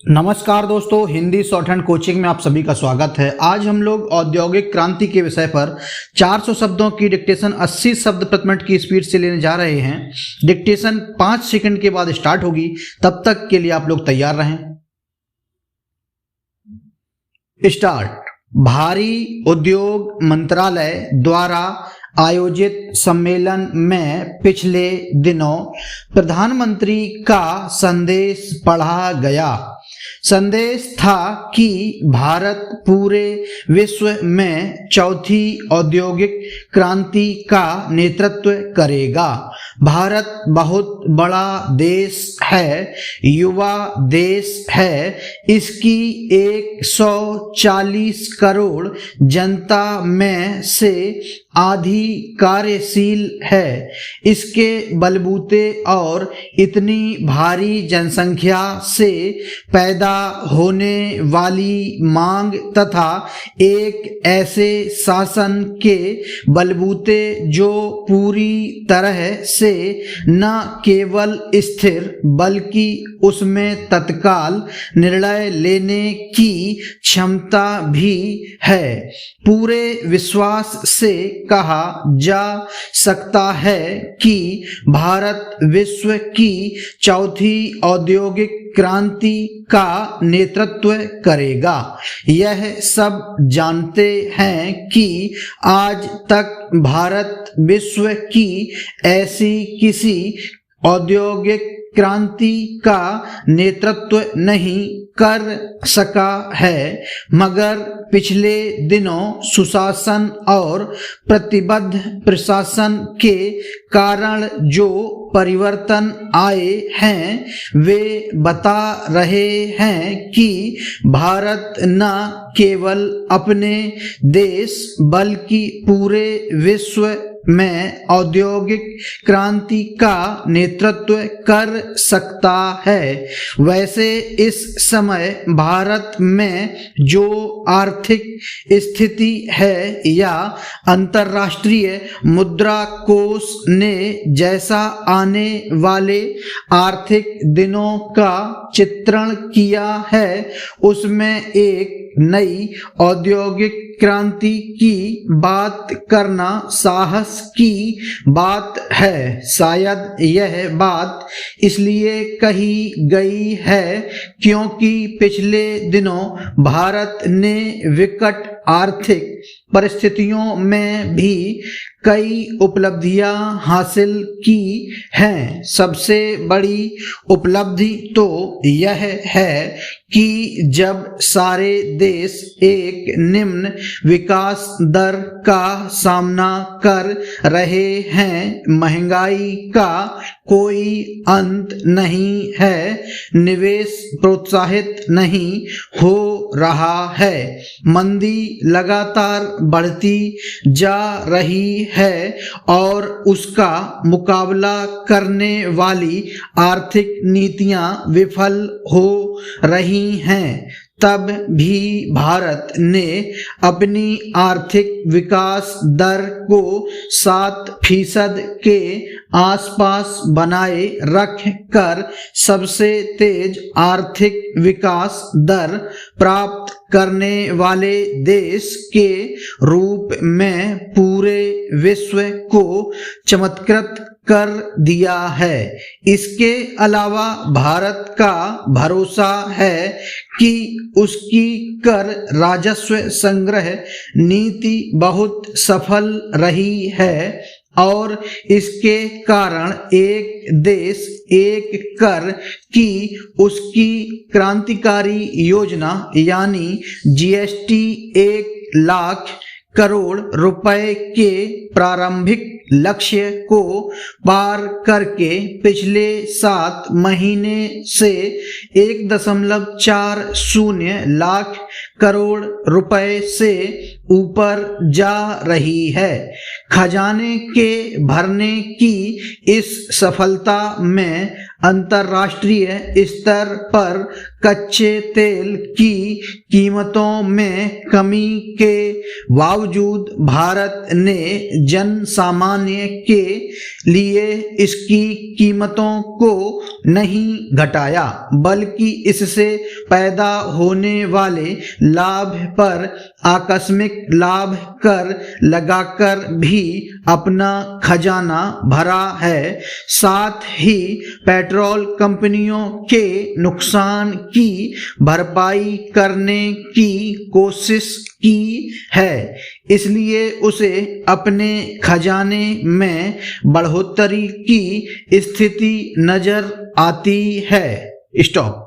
नमस्कार दोस्तों, Hindi short hand coaching में आप सभी का स्वागत है। आज हम लोग औद्योगिक क्रांति के विषय पर 400 शब्दों की डिक्टेशन 80 शब्द प्रति मिनट की स्पीड से लेने जा रहे हैं। डिक्टेशन 5 सेकंड के बाद स्टार्ट होगी, तब तक के लिए आप लोग तैयार रहें। स्टार्ट। भारी उद्योग मंत्रालय द्वारा आयोजित सम्मेलन में पिछले दिनों प्रधानमंत्री का संदेश पढ़ा गया। संदेश था कि भारत पूरे विश्व में चौथी औद्योगिक क्रांति का नेतृत्व करेगा। भारत बहुत बड़ा देश है, युवा देश है। इसकी 140 करोड़ जनता में से आधी कार्यशील है। इसके बलबूते और इतनी भारी जनसंख्या से पैदा होने वाली मांग तथा एक ऐसे शासन के बलबूते जो पूरी तरह से न केवल स्थिर बल्कि उसमें तत्काल निर्णय लेने की क्षमता भी है, पूरे विश्वास से कहा जा सकता है कि भारत विश्व की चौथी औद्योगिक क्रांति का नेतृत्व करेगा। यह सब जानते हैं कि आज तक भारत विश्व की ऐसी किसी औद्योगिक क्रांति का नेतृत्व नहीं कर सका है, मगर पिछले दिनों सुशासन और प्रतिबद्ध प्रशासन के कारण जो परिवर्तन आए हैं वे बता रहे हैं कि भारत न केवल अपने देश बल्कि पूरे विश्व में औद्योगिक क्रांति का नेतृत्व कर सकता है। वैसे इस समय भारत में जो आर्थिक स्थिति है या अंतर्राष्ट्रीय मुद्रा कोष ने जैसा आने वाले आर्थिक दिनों का चित्रण किया है, उसमें एक नई औद्योगिक क्रांति की बात करना साहस की बात है। शायद यह बात इसलिए कही गई है क्योंकि पिछले दिनों भारत ने विकट आर्थिक परिस्थितियों में भी कई उपलब्धियां हासिल की हैं। सबसे बड़ी उपलब्धि तो यह है कि जब सारे देश एक निम्न विकास दर का सामना कर रहे हैं, महंगाई का कोई अंत नहीं है, निवेश प्रोत्साहित नहीं हो रहा है, मंदी लगातार बढ़ती जा रही है और उसका मुकाबला करने वाली आर्थिक नीतियां विफल हो रही हैं, तब भी भारत ने अपनी आर्थिक विकास दर को 7% के आसपास बनाए रख कर सबसे तेज आर्थिक विकास दर प्राप्त करने वाले देश के रूप में पूरे विश्व को चमत्कृत कर दिया है। इसके अलावा भारत का भरोसा है कि उसकी कर राजस्व संग्रह नीति बहुत सफल रही है और इसके कारण एक देश एक कर की उसकी क्रांतिकारी योजना यानी जीएसटी 1 लाख करोड़ रुपए के प्रारंभिक लक्ष्य को पार करके पिछले 7 महीने से 1.40 लाख करोड़ रुपए से ऊपर जा रही है। खजाने के भरने की इस सफलता में अंतर्राष्ट्रीय स्तर पर कच्चे तेल की कीमतों में कमी के बावजूद भारत ने जन सामान्य के लिए इसकी कीमतों को नहीं घटाया, बल्कि इससे पैदा होने वाले लाभ पर आकस्मिक लाभ कर लगाकर भी अपना खजाना भरा है। साथ ही पेट्रोल कंपनियों के नुकसान की भरपाई करने की कोशिश की है, इसलिए उसे अपने खजाने में बढ़ोतरी की स्थिति नजर आती है। स्टॉप।